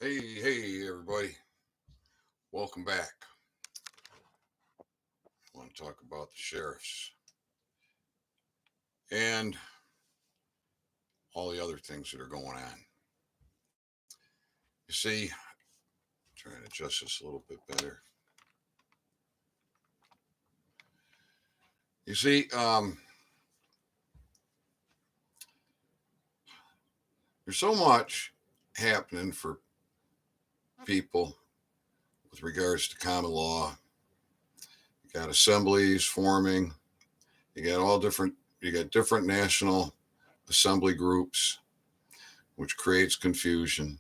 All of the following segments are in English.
Hey, everybody. Welcome back. I want to talk about the sheriffs and all the other things that are going on. You see, trying to adjust this a little bit better. You see, there's so much happening for people with regards to common law. You got assemblies forming. You got different national assembly groups, which creates confusion.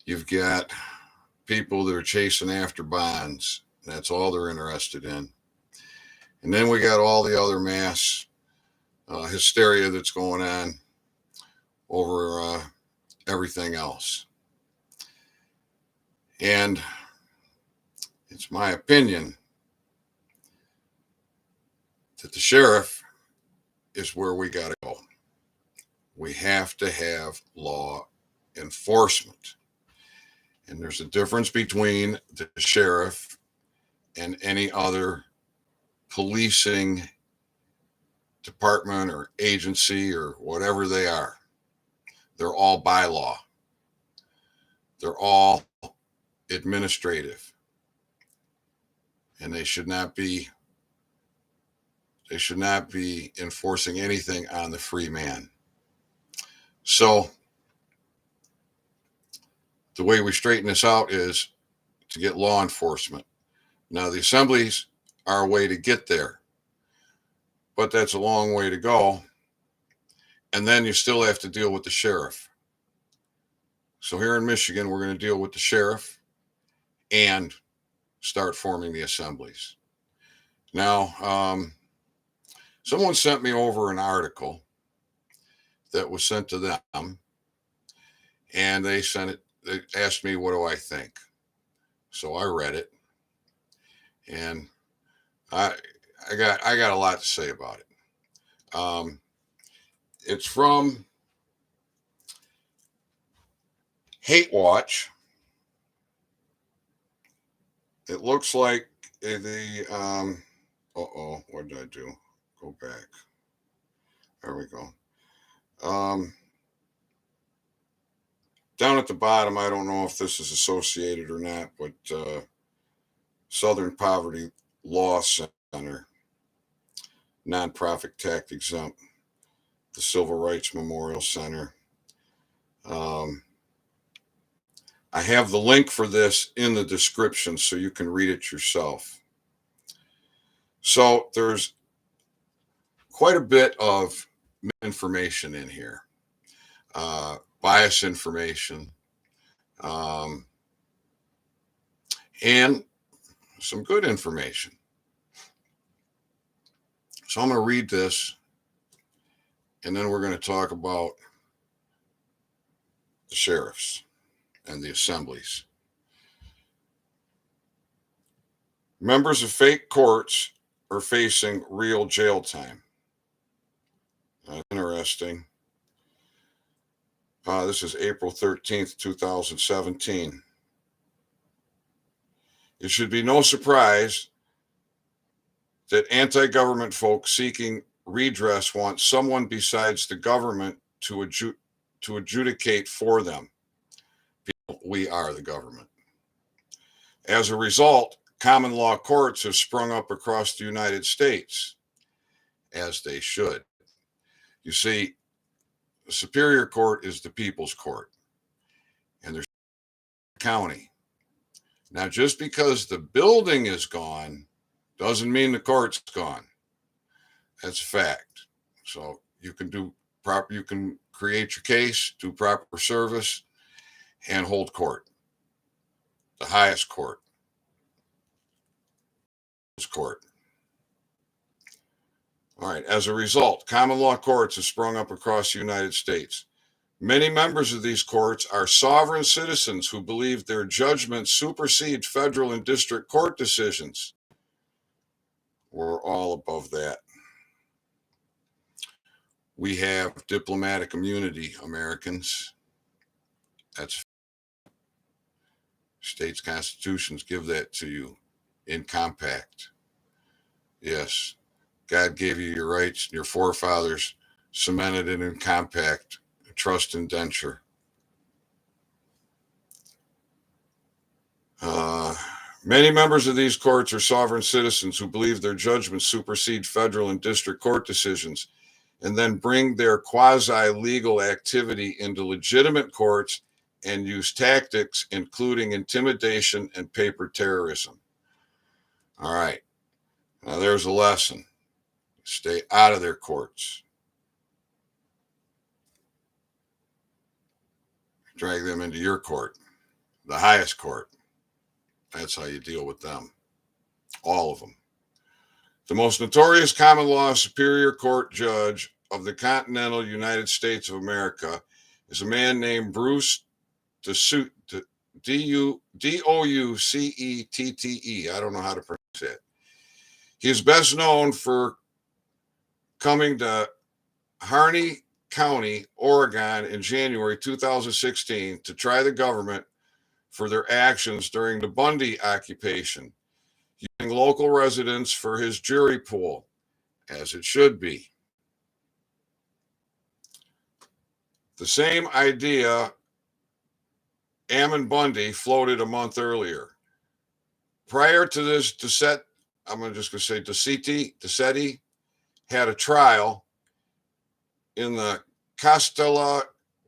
You've got people that are chasing after bonds. That's all they're interested in. And then we got all the other mass hysteria that's going on over everything else. And it's my opinion that the sheriff is where we got to go. We have to have law enforcement. And there's a difference between the sheriff and any other policing department or agency or whatever they are. They're all by law. They're all administrative. And they should not be enforcing anything on the free man. So the way we straighten this out is to get law enforcement. Now, the assemblies are a way to get there, but that's a long way to go. And then you still have to deal with the sheriff. So here in Michigan, we're going to deal with the sheriff and start forming the assemblies. Now, someone sent me over an article that was sent to them, and they asked me, what do I think? So I read it, and I got a lot to say about it. It's from Hate Watch. It looks like what did I do? Go back. There we go. Down at the bottom, I don't know if this is associated or not, but Southern Poverty Law Center, nonprofit tax exempt, the Civil Rights Memorial Center. I have the link for this in the description so you can read it yourself. So there's quite a bit of information in here, bias information, and some good information. So I'm going to read this, and then we're going to talk about the sheriffs and the assemblies. Members of fake courts are facing real jail time. That's interesting. This is April 13th, 2017. It should be no surprise that anti-government folks seeking redress want someone besides the government to adjudicate for them. We are the government. As a result, common law courts have sprung up across the United States, as they should. You see, the Superior Court is the people's court, and there's county. Now, just because the building is gone doesn't mean the court's gone. That's a fact. So you can create your case, do proper service, and hold court. The highest court. Court. All right. As a result, common law courts have sprung up across the United States. Many members of these courts are sovereign citizens who believe their judgments supersede federal and district court decisions. We're all above that. We have diplomatic immunity, Americans. That's States' constitutions give that to you in compact. Yes, God gave you your rights, and your forefathers cemented it in compact, trust indenture. Many members of these courts are sovereign citizens who believe their judgments supersede federal and district court decisions, and then bring their quasi-legal activity into legitimate courts and use tactics including intimidation and paper terrorism. All right, now there's a lesson. Stay out of their courts. Drag them into your court, the highest court. That's how you deal with them. All of them. The most notorious common law Superior Court judge of the continental United States of America is a man named Bruce Doucette. Doucette. I don't know how to pronounce it. He is best known for coming to Harney County, Oregon in January 2016 to try the government for their actions during the Bundy occupation, using local residents for his jury pool, as it should be. The same idea Ammon Bundy floated a month earlier. Prior to this, Doucette had a trial in the Kalkaska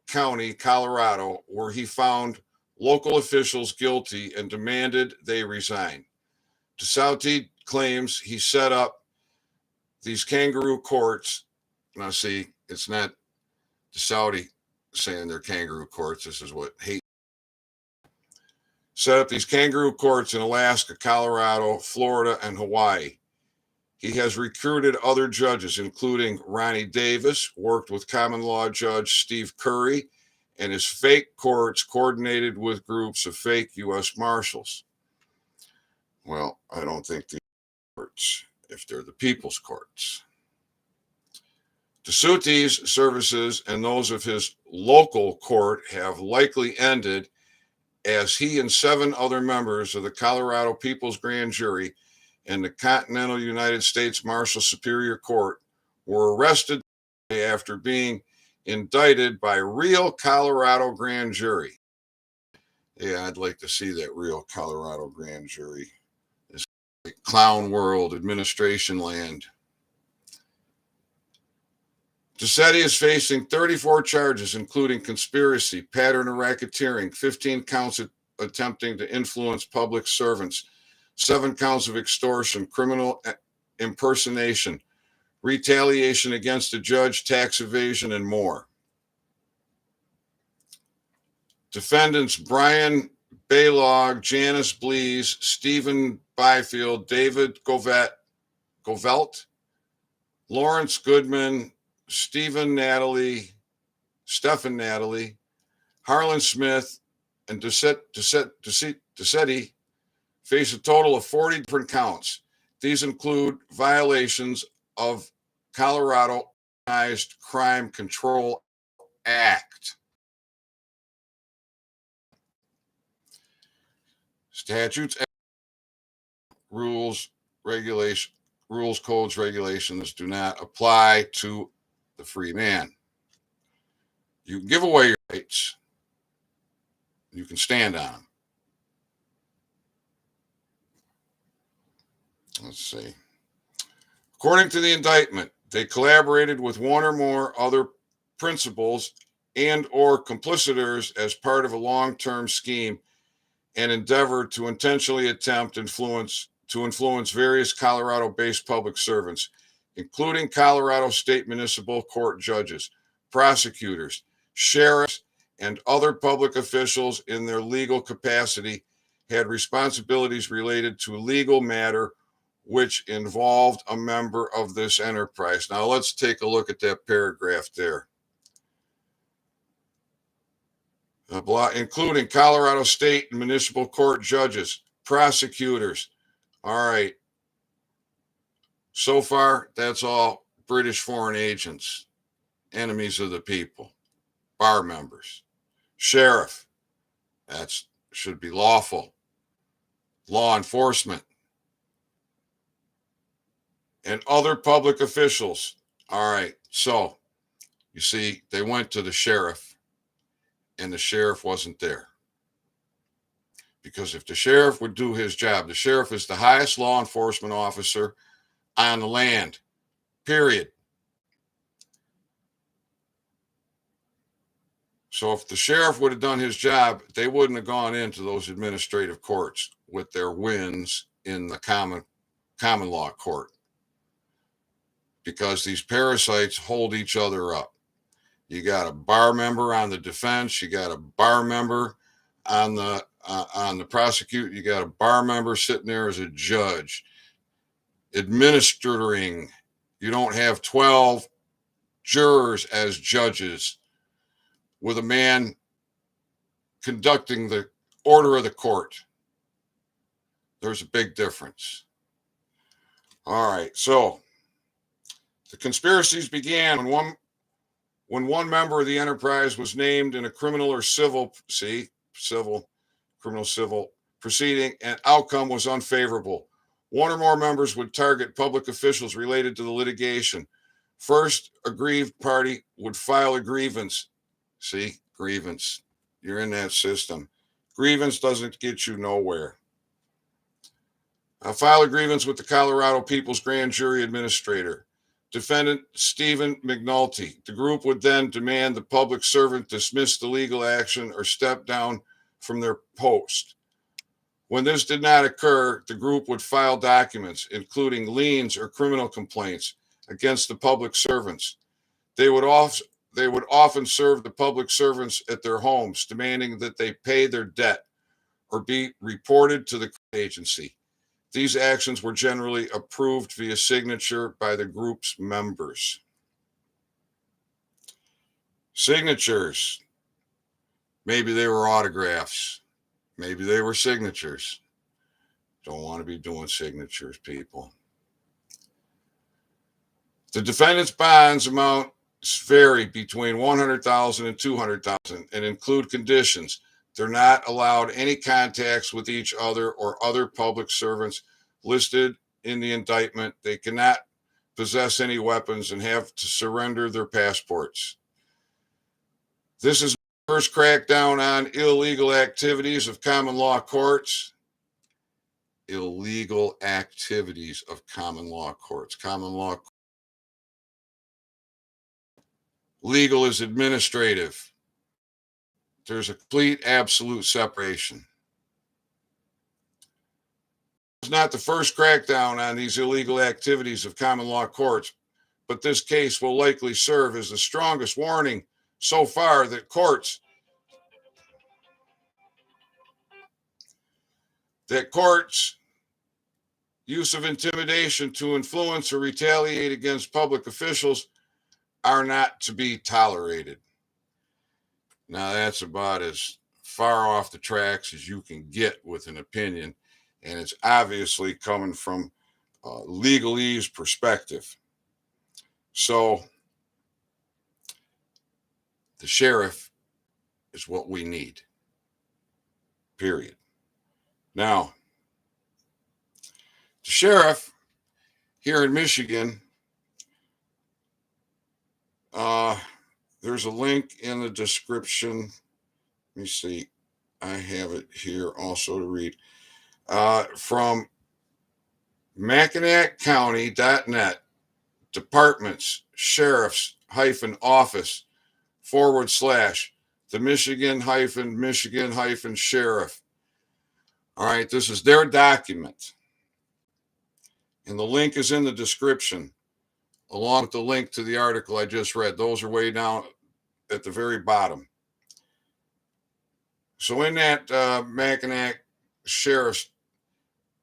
County, Colorado, where he found local officials guilty and demanded they resign. Doucette claims he set up these kangaroo courts. Now, see, it's not Doucette saying they're kangaroo courts. This is what hate. Set up these kangaroo courts in Alaska, Colorado, Florida, and Hawaii. He has recruited other judges, including Ronnie Davis, worked with common law judge Steve Curry, and his fake courts coordinated with groups of fake U.S. Marshals. Well, I don't think these courts, if they're the people's courts. Doucette's services and those of his local court have likely ended as he and 7 other members of the Colorado People's Grand Jury and the Continental United States Marshal Superior Court were arrested after being indicted by real Colorado grand jury. Yeah, I'd like to see that real Colorado grand jury. This clown world, administration land. Doucette is facing 34 charges, including conspiracy, pattern of racketeering, 15 counts of attempting to influence public servants, 7 counts of extortion, criminal impersonation, retaliation against a judge, tax evasion, and more. Defendants Brian Baylog, Janice Blees, Stephen Byfield, David Govelt, Lawrence Goodman, Stephen Natalie, Harlan Smith, and Doucette face a total of 40 different counts. These include violations of Colorado Organized Crime Control Act. Statutes, rules, codes, regulations do not apply to the free man. You can give away your rights. You can stand on them. Let's see. According to the indictment, they collaborated with one or more other principals and or complicitors as part of a long-term scheme and endeavored to intentionally attempt to influence various Colorado-based public servants, including Colorado State Municipal Court judges, prosecutors, sheriffs, and other public officials in their legal capacity had responsibilities related to a legal matter which involved a member of this enterprise. Now let's take a look at that paragraph there. Including Colorado State and Municipal Court judges, prosecutors. All right. So far, that's all British foreign agents, enemies of the people, bar members. Sheriff, that should be lawful. law enforcement, and other public officials. All right, so you see, they went to the sheriff, and the sheriff wasn't there. Because if the sheriff would do his job, the sheriff is the highest law enforcement officer on the land, period. So if the sheriff would have done his job, they wouldn't have gone into those administrative courts with their wins in the common law court, because these parasites hold each other up. You got a bar member on the defense, you got a bar member on the prosecute, you got a bar member sitting there as a judge administering. You don't have 12 jurors as judges with a man conducting the order of the court. There's a big difference. All right, so the conspiracies began when one member of the enterprise was named in a criminal or civil proceeding, and outcome was unfavorable. One or more members would target public officials related to the litigation. First, aggrieved party would file a grievance. See, grievance. You're in that system. Grievance doesn't get you nowhere. File a grievance with the Colorado People's Grand Jury Administrator. Defendant Stephen McNulty. The group would then demand the public servant dismiss the legal action or step down from their post. When this did not occur, the group would file documents, including liens or criminal complaints, against the public servants. They would often serve the public servants at their homes, demanding that they pay their debt or be reported to the agency. These actions were generally approved via signature by the group's members. Signatures. Maybe they were autographs. Maybe they were signatures. Don't want to be doing signatures, people. The defendant's bonds amounts vary between $100,000 and $200,000 and include conditions. They're not allowed any contacts with each other or other public servants listed in the indictment. They cannot possess any weapons and have to surrender their passports. This is the first crackdown on illegal activities of common law courts. Illegal activities of common law courts. Common law. Legal is administrative. There's a complete, absolute separation. It's not the first crackdown on these illegal activities of common law courts, but this case will likely serve as the strongest warning so far that courts use of intimidation to influence or retaliate against public officials are not to be tolerated. Now, that's about as far off the tracks as you can get with an opinion, and it's obviously coming from legalese perspective. So the sheriff is what we need, period. Now, the sheriff here in Michigan, there's a link in the description. Let me see. I have it here also to read. From MackinacCounty.net, departments, sheriffs-office / the Michigan sheriff. All right, this is their document. And the link is in the description, along with the link to the article I just read. Those are way down at the very bottom. So in that Mackinac Sheriff's,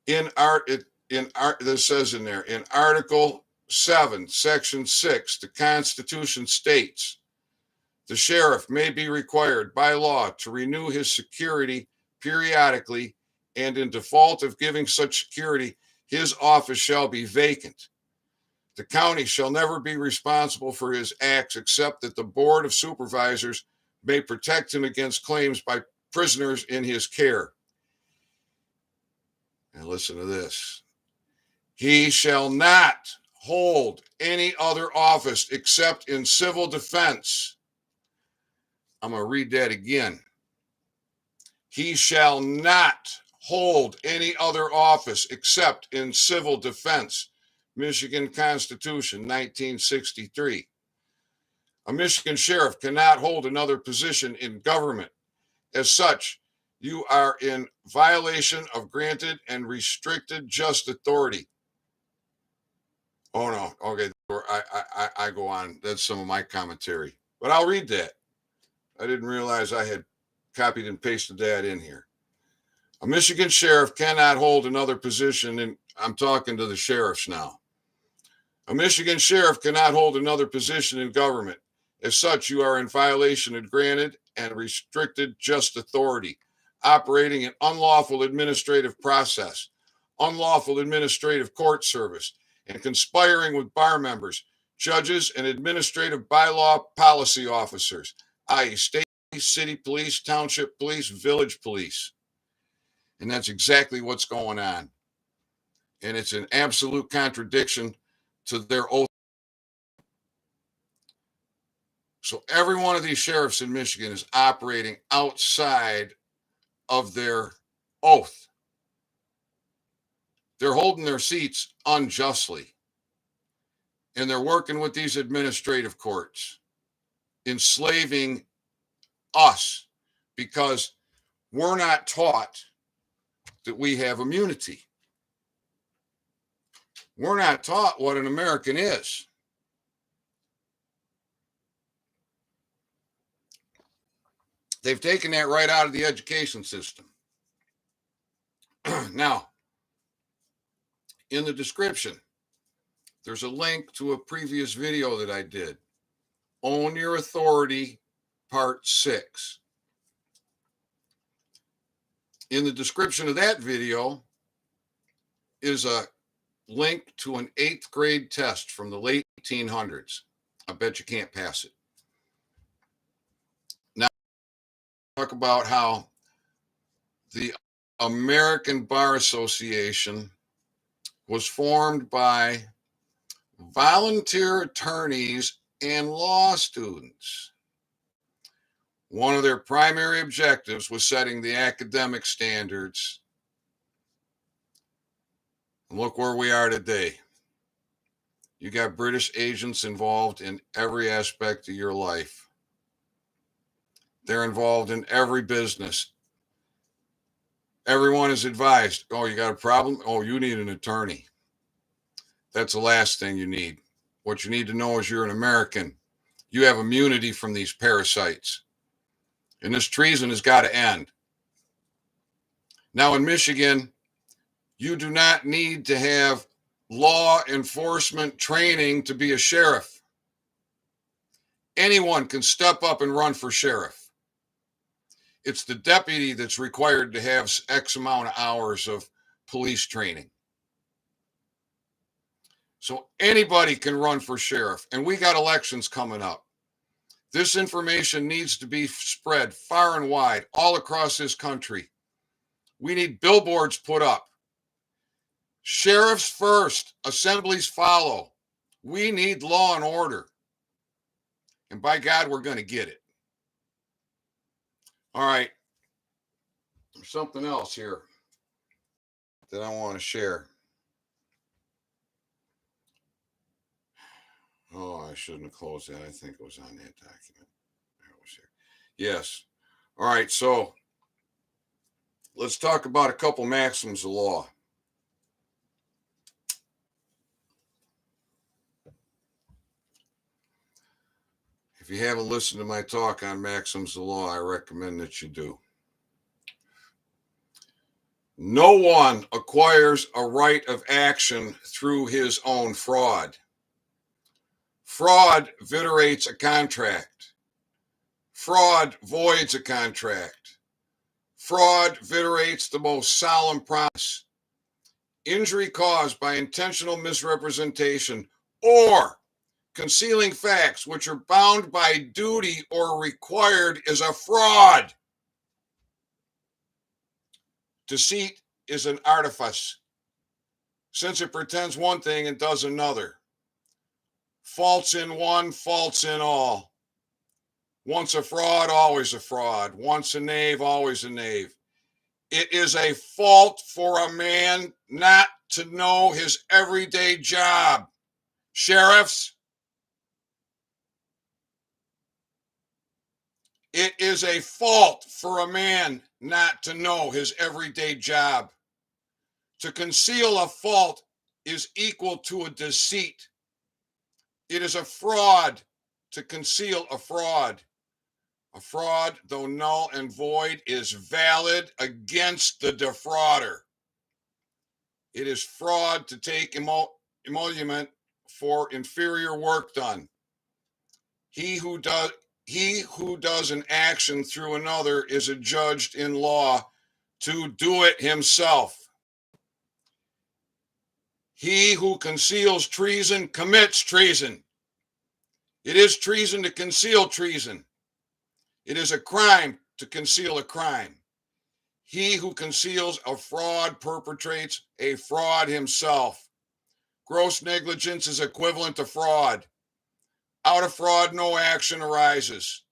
this says in there, in Article 7, Section 6, the Constitution states, the sheriff may be required by law to renew his security periodically, and in default of giving such security, his office shall be vacant. The county shall never be responsible for his acts except that the Board of Supervisors may protect him against claims by prisoners in his care. And listen to this. He shall not hold any other office except in civil defense. I'm going to read that again. He shall not hold any other office except in civil defense. Michigan Constitution, 1963. A Michigan sheriff cannot hold another position in government. As such, you are in violation of granted and restricted just authority. Oh no, okay, I go on. That's some of my commentary, but I'll read that. I didn't realize I had copied and pasted that in here. A Michigan sheriff cannot hold another position in, I'm talking to the sheriffs now. A Michigan sheriff cannot hold another position in government. As such, you are in violation of granted and restricted just authority, operating an unlawful administrative process, unlawful administrative court service, and conspiring with bar members, judges, and administrative bylaw policy officers, i.e. state, city police, township police, village police. And that's exactly what's going on. And it's an absolute contradiction to their oath. So every one of these sheriffs in Michigan is operating outside of their oath. They're holding their seats unjustly. And they're working with these administrative courts, enslaving us because we're not taught that we have immunity. We're not taught what an American is. They've taken that right out of the education system. Now, in the description, there's a link to a previous video that I did. Own Your Authority, Part 6. In the description of that video is a link to an 8th grade test from the late 1800s. I bet you can't pass it. Now, talk about how the American Bar Association was formed by volunteer attorneys and law students. One of their primary objectives was setting the academic standards. And look where we are today. You got British agents involved in every aspect of your life. They're involved in every business. Everyone is advised, oh, you got a problem? Oh, you need an attorney. That's the last thing you need. What you need to know is you're an American. You have immunity from these parasites. And this treason has got to end. Now, in Michigan, you do not need to have law enforcement training to be a sheriff. Anyone can step up and run for sheriff. It's the deputy that's required to have X amount of hours of police training. So anybody can run for sheriff, and we got elections coming up. This information needs to be spread far and wide all across this country. We need billboards put up. Sheriffs first, assemblies follow. We need law and order. And by God, we're going to get it. All right. There's something else here that I want to share. Oh, I shouldn't have closed that. I think it was on that document. There it was here. Yes. All right. So let's talk about a couple maxims of law. If you haven't listened to my talk on maxims of law, I recommend that you do. No one acquires a right of action through his own fraud. Fraud viterates a contract. Fraud voids a contract. Fraud viterates the most solemn promise. Injury caused by intentional misrepresentation or concealing facts which are bound by duty or required is a fraud. Deceit is an artifice, since it pretends one thing and does another. Faults in one, faults in all. Once a fraud, always a fraud. Once a knave, always a knave. It is a fault for a man not to know his everyday job. Sheriffs, it is a fault for a man not to know his everyday job. To conceal a fault is equal to a deceit. It is a fraud to conceal a fraud. A fraud, though null and void, is valid against the defrauder. It is fraud to take emolument for inferior work done. He who does an action through another is adjudged in law to do it himself. He who conceals treason commits treason. It is treason to conceal treason. It is a crime to conceal a crime. He who conceals a fraud perpetrates a fraud himself. Gross negligence is equivalent to fraud. Out of fraud, no action arises.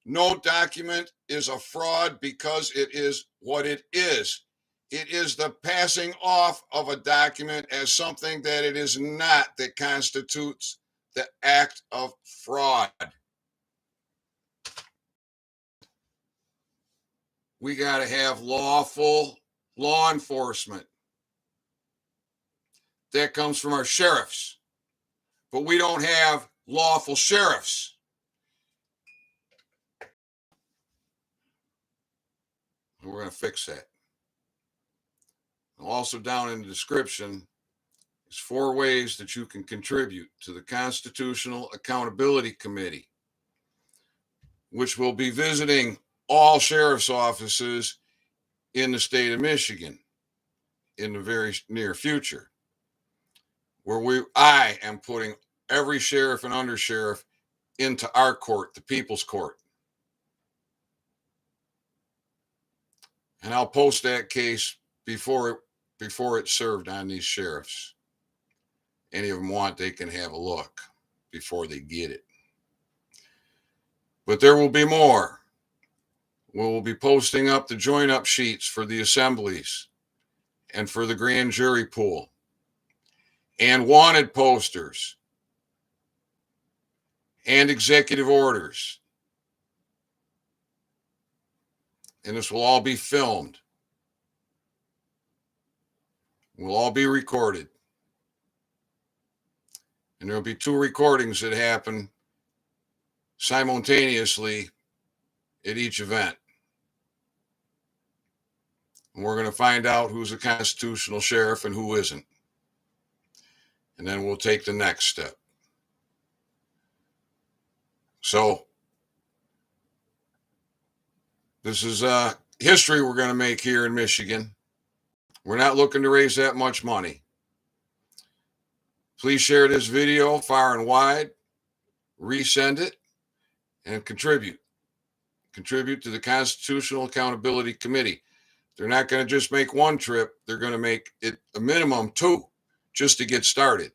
No document is a fraud because it is what it is. It is the passing off of a document as something that it is not that constitutes the act of fraud. We got to have lawful law enforcement. That comes from our sheriffs. But we don't have lawful sheriffs. We're going to fix that. Also down in the description is 4 ways that you can contribute to the Constitutional Accountability Committee, which will be visiting all sheriff's offices in the state of Michigan in the very near future, where I am putting every sheriff and undersheriff into our court, the People's Court. And I'll post that case before it's served on these sheriffs. Any of them want, they can have a look before they get it. But there will be more. We'll be posting up the join-up sheets for the assemblies and for the grand jury pool and wanted posters and executive orders. And this will all be filmed. Will all be recorded. And there'll be 2 recordings that happen simultaneously at each event. And we're going to find out who's a constitutional sheriff and who isn't. And then we'll take the next step. So this is history we're going to make here in Michigan. We're not looking to raise that much money. Please share this video far and wide, resend it, and contribute. Contribute to the Constitutional Accountability Committee. They're not going to just make 1 trip. They're going to make it a minimum 2 just to get started.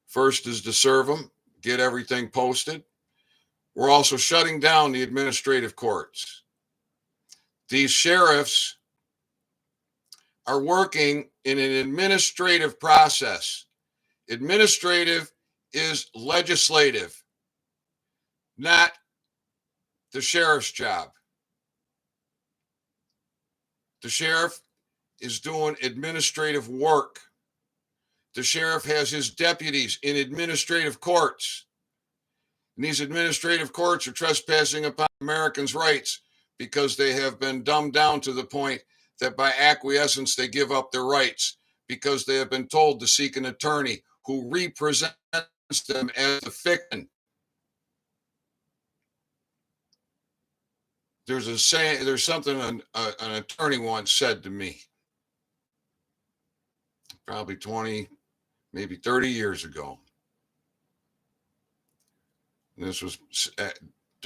First is to serve them, get everything posted. We're also shutting down the administrative courts. These sheriffs are working in an administrative process. Administrative is legislative, not the sheriff's job. The sheriff is doing administrative work. The sheriff has his deputies in administrative courts. And these administrative courts are trespassing upon Americans' rights because they have been dumbed down to the point that by acquiescence they give up their rights because they have been told to seek an attorney who represents them as a fiction. There's a saying, there's something an attorney once said to me, probably 20, maybe 30 years ago. And this was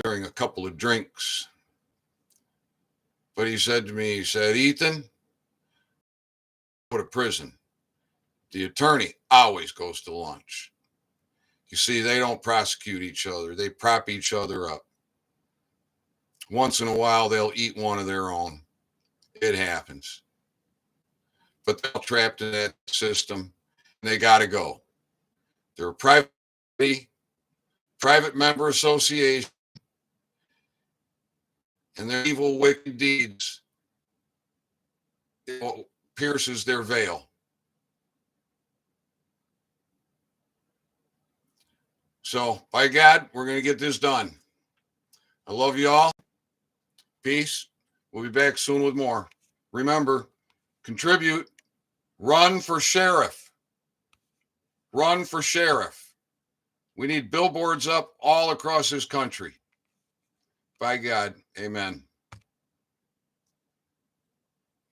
during a couple of drinks. But he said to me, he said, Ethan, to prison. The attorney always goes to lunch. You see, they don't prosecute each other. They prop each other up. Once in a while, they'll eat one of their own. It happens. But they're trapped in that system, and they got to go. They're a private member association, and their evil, wicked deeds pierces their veil. So, by God, we're going to get this done. I love you all. Peace. We'll be back soon with more. Remember, contribute. Run for sheriff. Run for sheriff. We need billboards up all across this country. By God, amen.